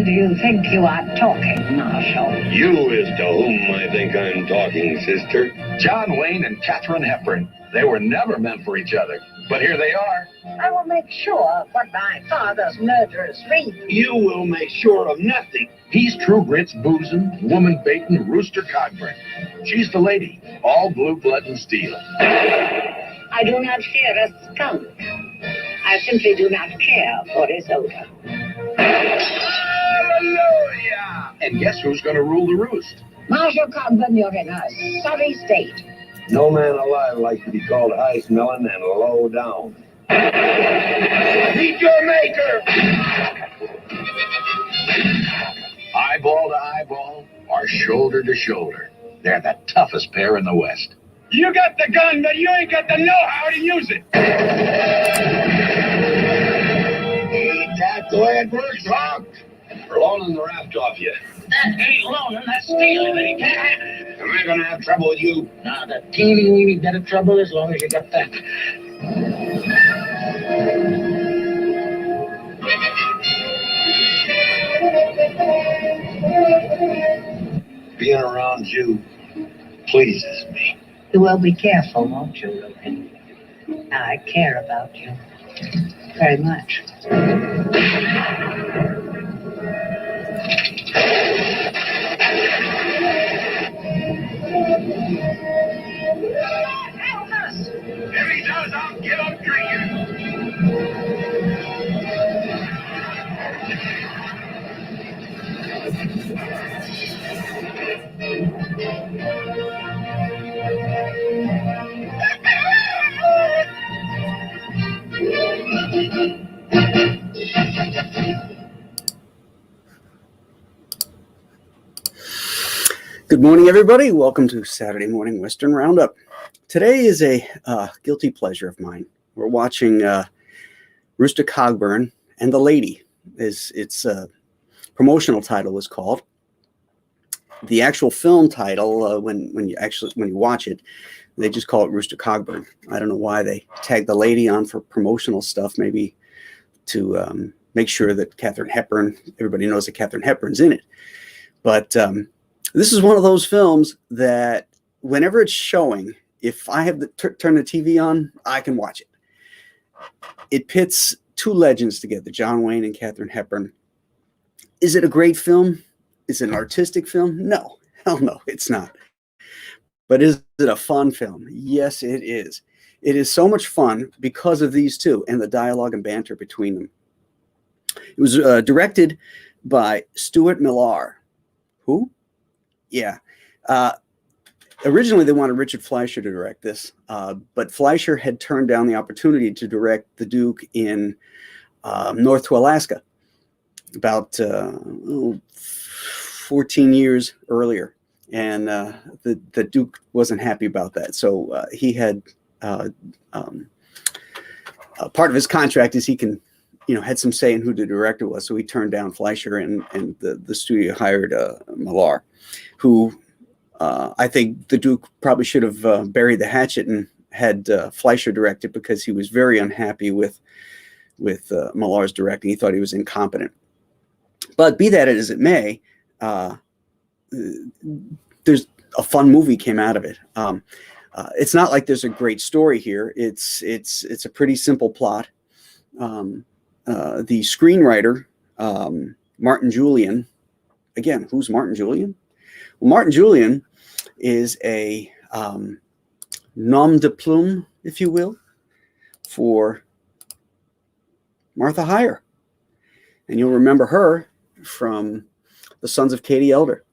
do you think you are talking, Marshal? You is to whom I think I'm talking, sister. John Wayne and Katherine Hepburn. They were never meant for each other, but here they are. I will make sure of what my father's murderers read. You will make sure of nothing. He's True Grit's boozing, woman baiting Rooster Cogburn. She's the lady, all blue blood and steel. I do not fear a skunk. I simply do not care for his odor. Hallelujah! And guess who's going to rule the roost? Marshal Cogburn, you're in a sorry state. No man alive likes to be called high-smelling and low down. Meet your maker! Eyeball to eyeball or shoulder to shoulder. They're the toughest pair in the West. You got the gun, but you ain't got the know-how to use it. Ain't that the way it works, Hawk? We're loaning the raft off you. That ain't loaning, that's stealing, and he can't have it. Am I gonna have trouble with you? Now, the teeny-weeny bit of trouble as long as you got that. Being around you pleases me. You will be careful, won't you, Lupin? I care about you very much. Help us! If he does, I'll get him drinking. Good morning, everybody. Welcome to Saturday Morning Western Roundup. Today is a guilty pleasure of mine. We're watching Rooster Cogburn and the Lady, as its promotional title was called. The actual film title, when you watch it, they just call it Rooster Cogburn. I don't know why they tagged the Lady on for promotional stuff, maybe to make sure that everybody knows that Katherine Hepburn's in it. But this is one of those films that whenever it's showing, if I have to turn the TV on, I can watch it. It pits two legends together, John Wayne and Katherine Hepburn. Is it a great film? Is it an artistic film? No. Hell no, it's not. But is it a fun film? Yes, it is. It is so much fun because of these two and the dialogue and banter between them. It was directed by Stuart Millar. Who? Yeah. Originally, they wanted Richard Fleischer to direct this, but Fleischer had turned down the opportunity to direct The Duke in North to Alaska about 14 years earlier. And the Duke wasn't happy about that. So he had part of his contract is he can, had some say in who the director was. So he turned down Fleischer, and the studio hired Millar, who I think the Duke probably should have buried the hatchet and had Fleischer direct it, because he was very unhappy with Millar's directing. He thought he was incompetent. But be that as it may, there's a fun movie came out of it. It's not like there's a great story here. It's a pretty simple plot. The screenwriter, Martin Julian, again, who's Martin Julian? Well, Martin Julian is a nom de plume, if you will, for Martha Heyer. And you'll remember her from The Sons of Katie Elder.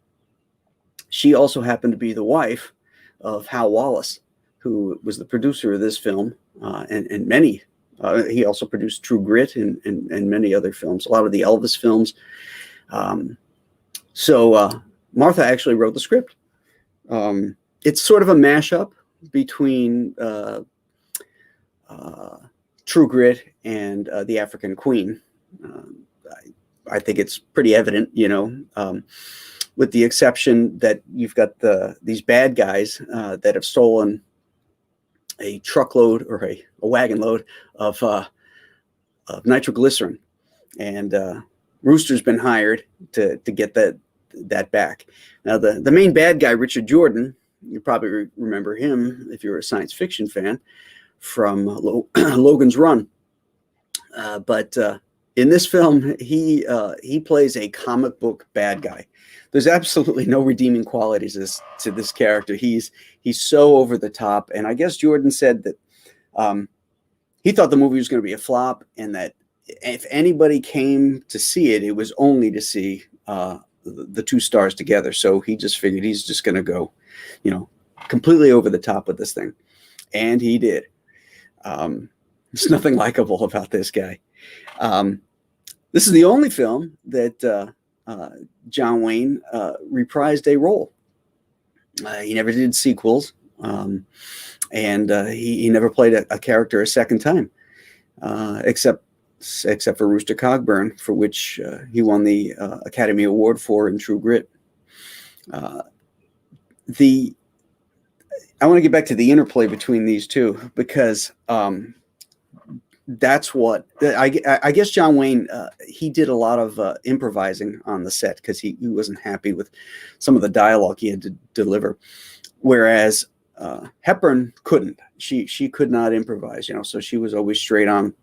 She also happened to be the wife of Hal Wallace, who was the producer of this film and many. He also produced True Grit and many other films, a lot of the Elvis films. So Martha actually wrote the script. It's sort of a mashup between True Grit and The African Queen. I think it's pretty evident, with the exception that you've got these bad guys that have stolen a truckload or a wagon load of nitroglycerin, and Rooster's been hired to get that back. Now, the main bad guy, Richard Jordan, you probably remember him if you're a science fiction fan from Logan's Run. But in this film, he plays a comic book bad guy. There's absolutely no redeeming qualities to this character. He's so over the top. And I guess Jordan said that he thought the movie was going to be a flop, and that if anybody came to see it, it was only to see the two stars together. So he just figured he's just going to go, completely over the top with this thing. And he did. There's nothing likable about this guy. This is the only film that John Wayne reprised a role. He never did sequels, and he never played a character a second time, except for Rooster Cogburn, for which he won the Academy Award for in True Grit. I want to get back to the interplay between these two, because that's what I guess John Wayne, he did a lot of improvising on the set because he wasn't happy with some of the dialogue he had to deliver, whereas Hepburn couldn't. She could not improvise, so she was always straight on.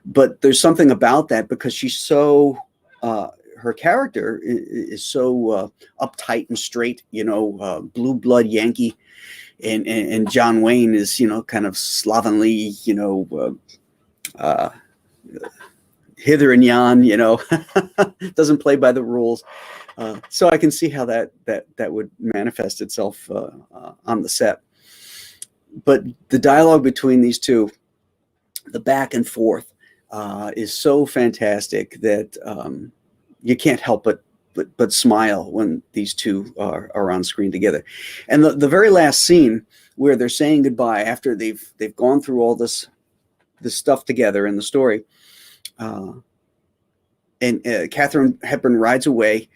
But there's something about that, because she's so her character is so uptight and straight, blue blood Yankee. And John Wayne is, kind of slovenly, hither and yon, doesn't play by the rules. So I can see how that would manifest itself on the set. But the dialogue between these two, the back and forth, is so fantastic that you can't help but smile when these two are on screen together. And the very last scene where they're saying goodbye after they've gone through all this stuff together in the story, and Katherine Hepburn rides away,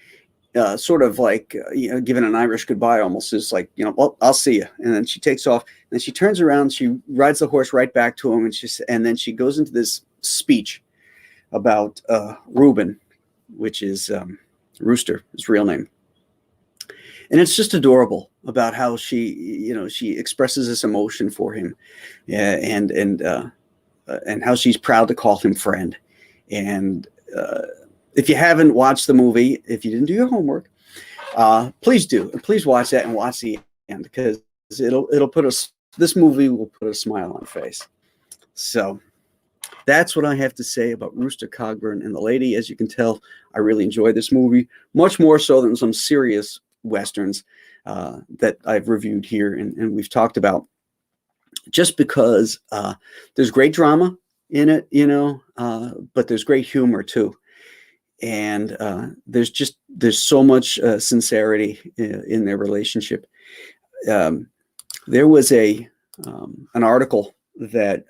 sort of like giving an Irish goodbye, almost, is like, well, I'll see you. And then she takes off, and then she turns around, she rides the horse right back to him, and then she goes into this speech about Reuben, which is Rooster, his real name. And it's just adorable about how she expresses this emotion for him, and how she's proud to call him friend. And if you haven't watched the movie, if you didn't do your homework, please do. Please watch that and watch the end, because this movie will put a smile on your face. So that's what I have to say about Rooster Cogburn and the Lady. As you can tell, I really enjoy this movie, much more so than some serious Westerns that I've reviewed here and we've talked about, just because there's great drama in it, but there's great humor too. And there's so much sincerity in their relationship. There was an article that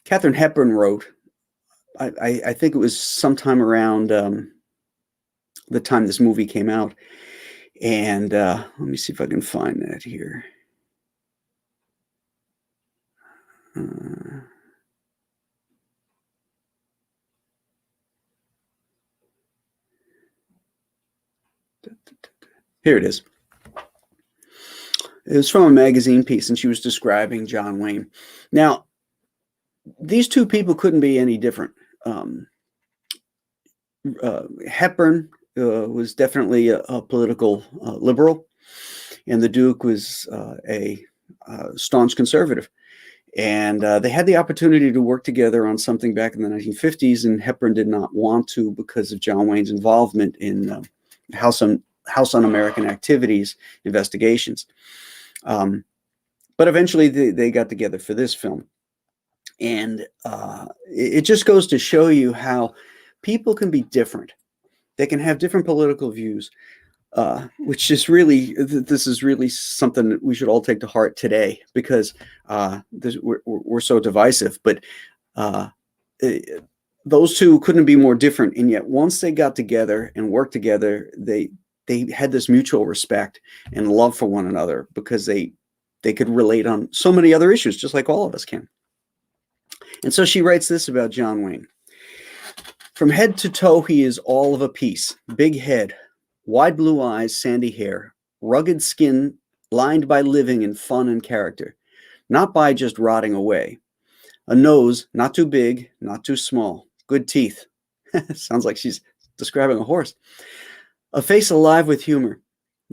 Katherine Hepburn wrote. I think it was sometime around the time this movie came out. And let me see if I can find that here. Here it is. It was from a magazine piece, and she was describing John Wayne. Now, these two people couldn't be any different. Hepburn was definitely a political liberal, and the Duke was a staunch conservative. And they had the opportunity to work together on something back in the 1950s, and Hepburn did not want to because of John Wayne's involvement in House Un-American Activities investigations. But eventually they got together for this film. And it just goes to show you how people can be different. They can have different political views, which is really, this is really something that we should all take to heart today, because we're so divisive. But those two couldn't be more different. And yet once they got together and worked together, they had this mutual respect and love for one another, because they could relate on so many other issues, just like all of us can. And so she writes this about John Wayne. From head to toe, he is all of a piece. Big head, wide blue eyes, sandy hair, rugged skin lined by living in fun and character, not by just rotting away. A nose, not too big, not too small. Good teeth. Sounds like she's describing a horse. A face alive with humor.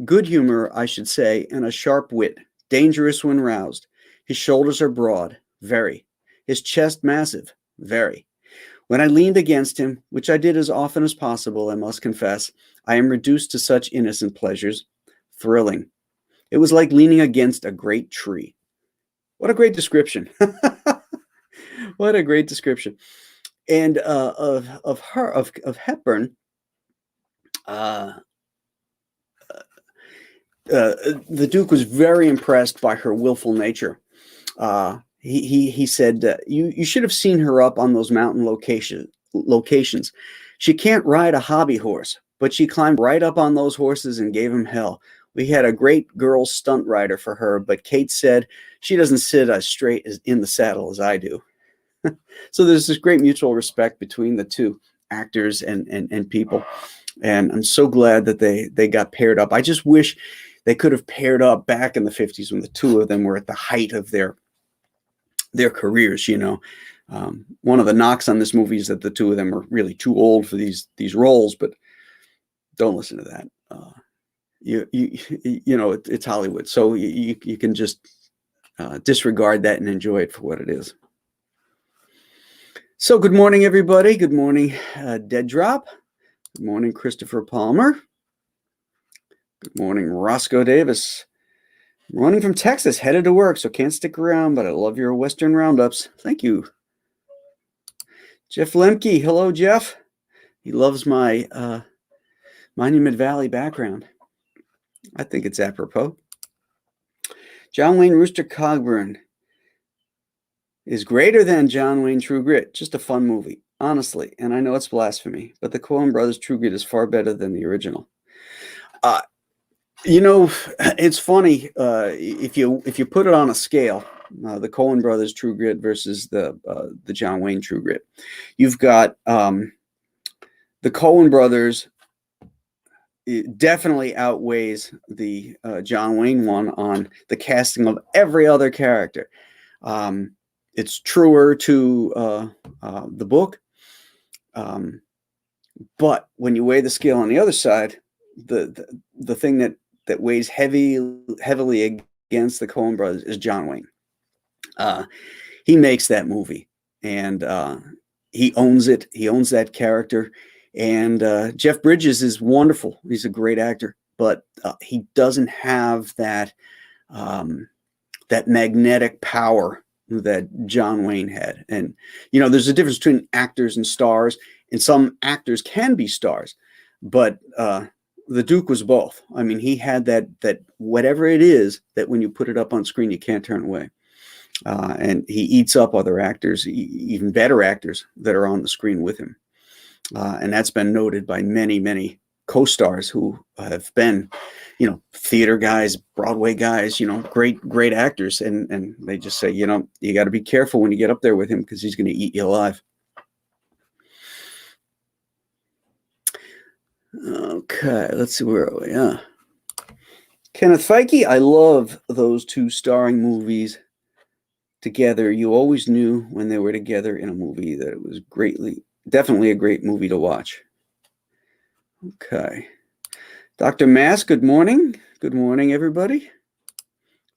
Good humor, I should say, and a sharp wit. Dangerous when roused. His shoulders are broad. Very. His chest massive. Very. When I leaned against him, which I did as often as possible, I must confess, I am reduced to such innocent pleasures. Thrilling. It was like leaning against a great tree. What a great description. What a great description. And of Hepburn, the Duke was very impressed by her willful nature. He said, you should have seen her up on those mountain locations. She can't ride a hobby horse, but she climbed right up on those horses and gave him hell. We had a great girl stunt rider for her, but Kate said she doesn't sit as straight as in the saddle as I do. So there's this great mutual respect between the two actors and people. And I'm so glad that they got paired up. I just wish they could have paired up back in the 50s when the two of them were at the height of their careers, you know. One of the knocks on this movie is that the two of them are really too old for these roles, but don't listen to that. You know, it's Hollywood, so you can just disregard that and enjoy it for what it is. So good morning, everybody. Good morning, Dead Drop. Good morning, Christopher Palmer. Good morning, Roscoe Davis. Running from Texas, headed to work, so can't stick around, but I love your Western Roundups. Thank you. Jeff Lemke. Hello, Jeff. He loves my Monument Valley background. I think it's apropos. John Wayne Rooster Cogburn is greater than John Wayne True Grit. Just a fun movie, honestly. And I know it's blasphemy, but the Coen Brothers True Grit is far better than the original. You know, it's funny if you put it on a scale, the Coen Brothers True Grit versus the John Wayne True Grit. You've got the Coen Brothers. It definitely outweighs the John Wayne one on the casting of every other character. It's truer to the book, but when you weigh the scale on the other side, the thing that weighs heavily against the Coen Brothers is John Wayne. He makes that movie, and he owns it. He owns that character. And Jeff Bridges is wonderful. He's a great actor, but he doesn't have that that magnetic power that John Wayne had. And, you know, there's a difference between actors and stars, and some actors can be stars, but the Duke was both. I mean, he had that whatever it is that when you put it up on screen, you can't turn away. And he eats up other actors, even better actors that are on the screen with him. And that's been noted by many, many co-stars who have been, you know, theater guys, Broadway guys, you know, great actors. And they just say, you know, you got to be careful when you get up there with him because he's going to eat you alive. Okay, let's see, where are we? Yeah. Kenneth Feige, I love those two starring movies together. You always knew when they were together in a movie that it was definitely a great movie to watch. Okay. Dr. Mass, good morning. Good morning, everybody.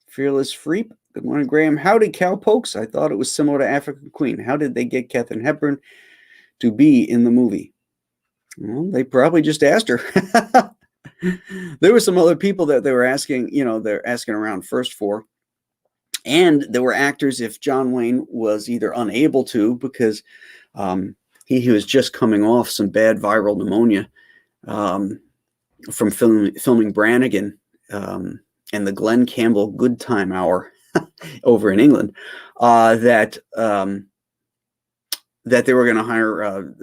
Fearless Freep, good morning, Graham. Howdy, Cowpokes. I thought it was similar to African Queen. How did they get Katherine Hepburn to be in the movie? Well, they probably just asked her. There were some other people that they were asking, you know, they're asking around first for. And there were actors, if John Wayne was either unable to, because he was just coming off some bad viral pneumonia from filming Brannigan and the Glenn Campbell Good Time Hour over in England, that they were going to hire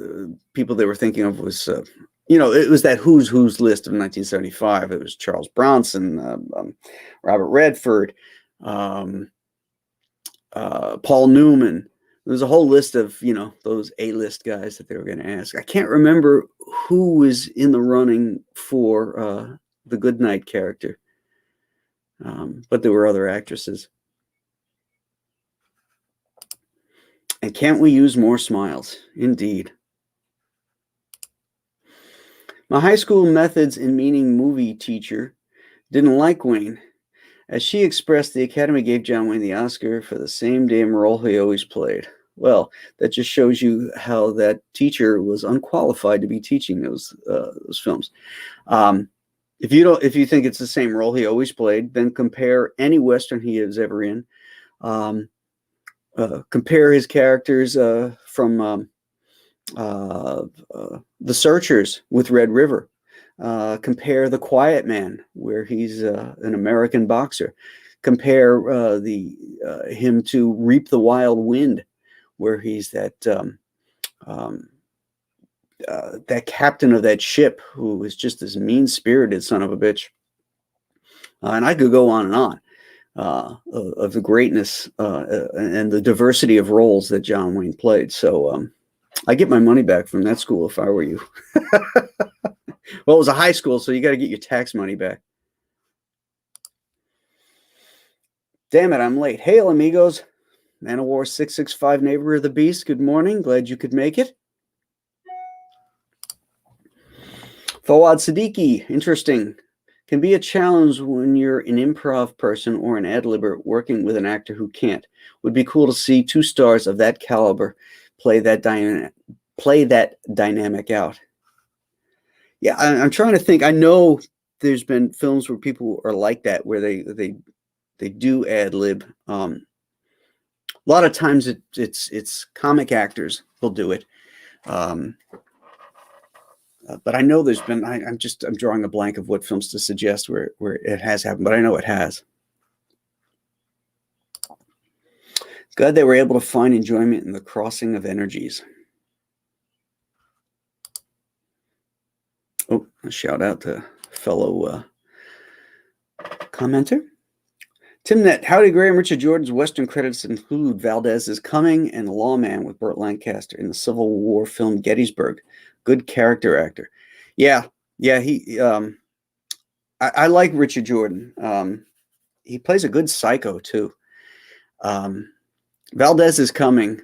people they were thinking of was, you know, it was that who's list of 1975. It was Charles Bronson, Robert Redford, Paul Newman. there was a whole list of, you know, those A-list guys that they were going to ask. I can't remember who was in the running for the Goodnight character, but there were other actresses. And can't we use more smiles? Indeed. My high school methods in meaning movie teacher didn't like Wayne. As she expressed, the Academy gave John Wayne the Oscar for the same damn role he always played. Well, that just shows you how that teacher was unqualified to be teaching those films. If you think it's the same role he always played, then compare any Western he is ever in. Compare his characters from The Searchers with Red River. Compare The Quiet Man, where he's an American boxer. Compare him to Reap the Wild Wind, where he's that captain of that ship who is just this mean-spirited son of a bitch. And I could go on and on of the greatness and the diversity of roles that John Wayne played. So I get my money back from that school if I were you. Well, it was a high school, so you got to get your tax money back. Damn it, I'm late. Hail, amigos. Man of War 665, Neighbor of the Beast. Good morning. Glad you could make it. Fawad Siddiqui. Interesting. Can be a challenge when you're an improv person or an ad-libber working with an actor who can't. Would be cool to see two stars of that caliber play that dynamic out. Yeah, I'm trying to think. I know there's been films where people are like that, where they do ad lib. A lot of times it's comic actors will do it, but I know there's been. I'm drawing a blank of what films to suggest where it has happened, but I know it has. Glad they were able to find enjoyment in the crossing of energies. Oh, a shout out to fellow commenter. Timnet, Howdy Graham, Richard Jordan's Western credits include Valdez is Coming and Lawman with Burt Lancaster in the Civil War film Gettysburg. Good character actor. Yeah, he. I like Richard Jordan. He plays a good psycho too. Valdez is Coming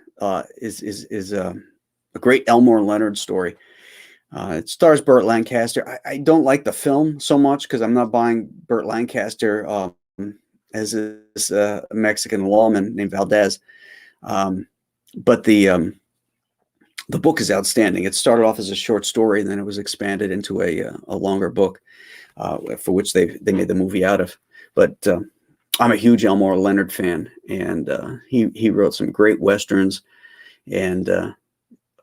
is a great Elmore Leonard story. It stars Burt Lancaster. I don't like the film so much because I'm not buying Burt Lancaster as a Mexican lawman named Valdez. But the book is outstanding. It started off as a short story, and then it was expanded into a longer book, for which they made the movie out of. But I'm a huge Elmore Leonard fan, and he wrote some great westerns, and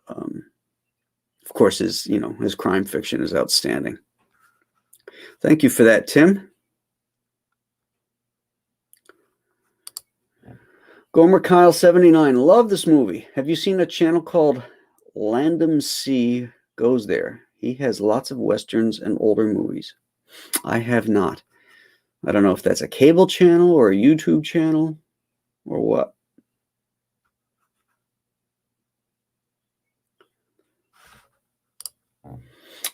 of course his crime fiction is outstanding. Thank you for that, Tim. Gomer Kyle 79. Love this movie. Have you seen a channel called Landom C Goes There? He has lots of westerns and older movies. I have not. I don't know if that's a cable channel or a YouTube channel or what.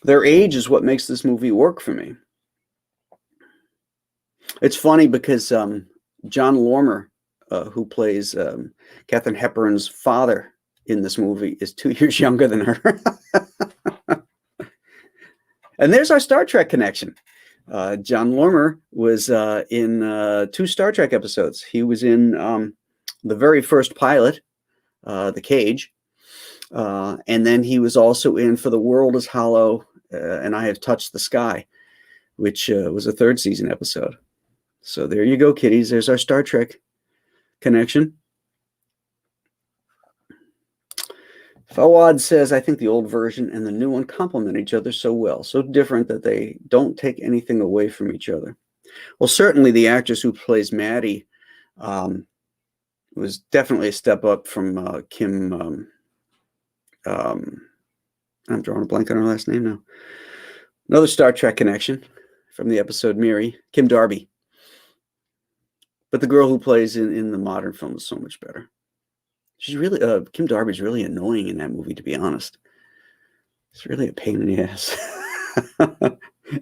Their age is what makes this movie work for me. It's funny because John Lormer, who plays Katherine Hepburn's father in this movie, is 2 years younger than her. And there's our Star Trek connection. John Lormer was in 2 Star Trek episodes. He was in the very first pilot, The Cage, and then he was also in For the World is Hollow and I Have Touched the Sky, which was a 3rd season episode. So there you go, kiddies. There's our Star Trek connection. Fawad says, I think the old version and the new one complement each other so well, so different that they don't take anything away from each other. Well, certainly the actress who plays Maddie was definitely a step up from Kim. I'm drawing a blank on her last name now. Another Star Trek connection from the episode Miri, Kim Darby. But the girl who plays in the modern film is so much better. She's really Kim Darby's really annoying in that movie, to be honest. It's really a pain in the ass.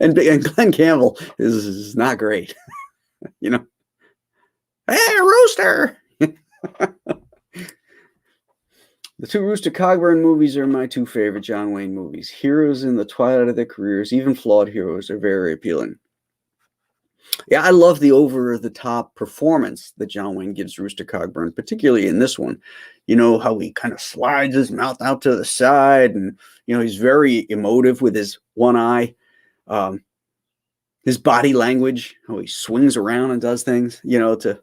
and Glenn Campbell is not great. You know, hey, Rooster. The two Rooster Cogburn movies are my two favorite John Wayne movies. Heroes in the twilight of their careers, even flawed heroes, are very appealing. Yeah, I love the over-the-top performance that John Wayne gives Rooster Cogburn, particularly in this one. You know, how he kind of slides his mouth out to the side, and, you know, he's very emotive with his one eye. His body language, how he swings around and does things, you know, to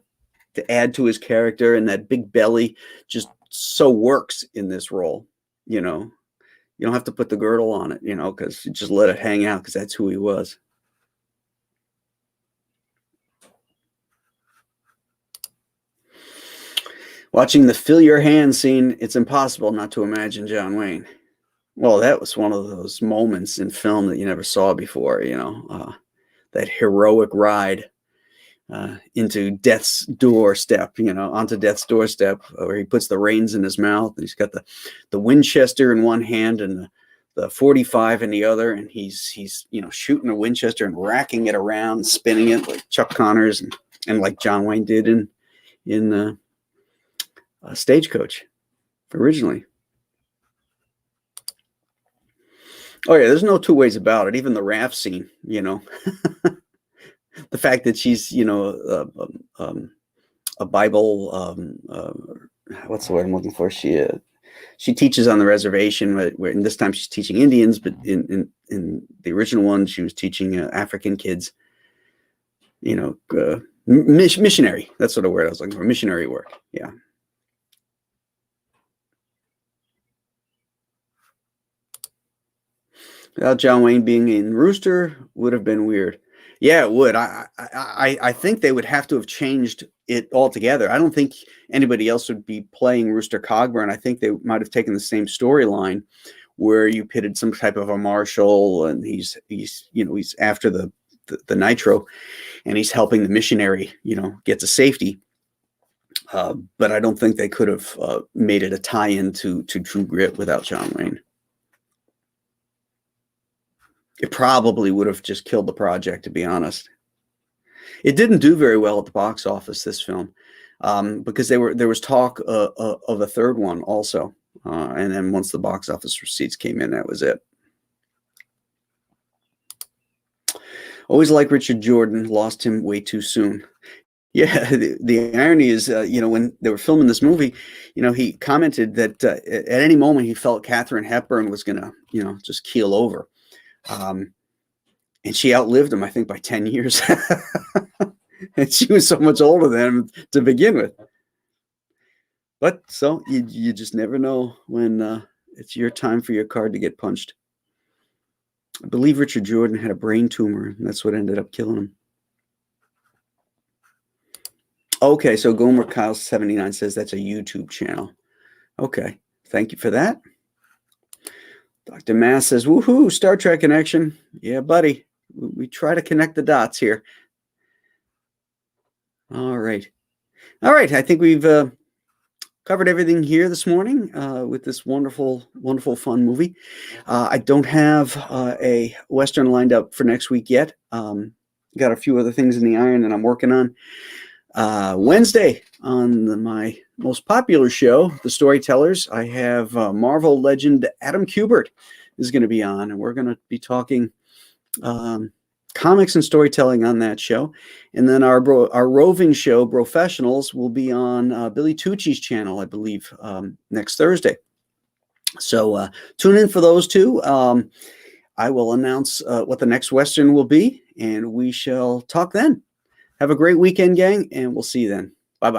add to his character, and that big belly just so works in this role. You know, you don't have to put the girdle on it, you know, because you just let it hang out, because that's who he was. Watching the fill your hand scene, it's impossible not to imagine John Wayne. Well, that was one of those moments in film that you never saw before, you know, that heroic ride into death's doorstep, you know, onto death's doorstep, where he puts the reins in his mouth, and he's got the Winchester in one hand and the 45 in the other, and he's you know, shooting a Winchester and racking it around, spinning it like Chuck Connors and like John Wayne did in Stagecoach originally. Oh yeah, there's no two ways about it. Even the raft scene, you know. The fact that she's, you know, a Bible, what's the word I'm looking for? She teaches on the reservation, and this time she's teaching Indians, but in the original one, she was teaching African kids, you know, missionary. That's sort of word I was looking for, missionary work. Yeah. Without John Wayne being in Rooster would have been weird. Yeah, it would. I think they would have to have changed it altogether. I don't think anybody else would be playing Rooster Cogburn. I think they might have taken the same storyline, where you pitted some type of a marshal, and he's you know, he's after the nitro, and he's helping the missionary, you know, get to safety. But I don't think they could have made it a tie-in to True Grit without John Wayne. It probably would have just killed the project, to be honest. It didn't do very well at the box office, this film, because there was talk of a third one also. And then once the box office receipts came in, that was it. Always like Richard Jordan, lost him way too soon. Yeah, the irony is, you know, when they were filming this movie, you know, he commented that at any moment he felt Katherine Hepburn was going to, you know, just keel over. And she outlived him, I think, by 10 years. And she was so much older than him to begin with. But so you just never know when it's your time for your card to get punched. I believe Richard Jordan had a brain tumor, and that's what ended up killing him. Okay, so Gomer Kyle 79 says that's a YouTube channel. Okay, thank you for that. Dr. Mass says, woohoo, Star Trek connection. Yeah, buddy. We try to connect the dots here. All right. All right. I think we've covered everything here this morning with this wonderful, wonderful, fun movie. I don't have a Western lined up for next week yet. Got a few other things in the iron that I'm working on. Wednesday on my most popular show, The Storytellers, I have Marvel legend Adam Kubert is going to be on, and we're going to be talking comics and storytelling on that show. And then our roving show, Professionals, will be on Billy Tucci's channel, I believe, next Thursday. So tune in for those two. I will announce what the next Western will be, and we shall talk then. Have a great weekend, gang, and we'll see you then.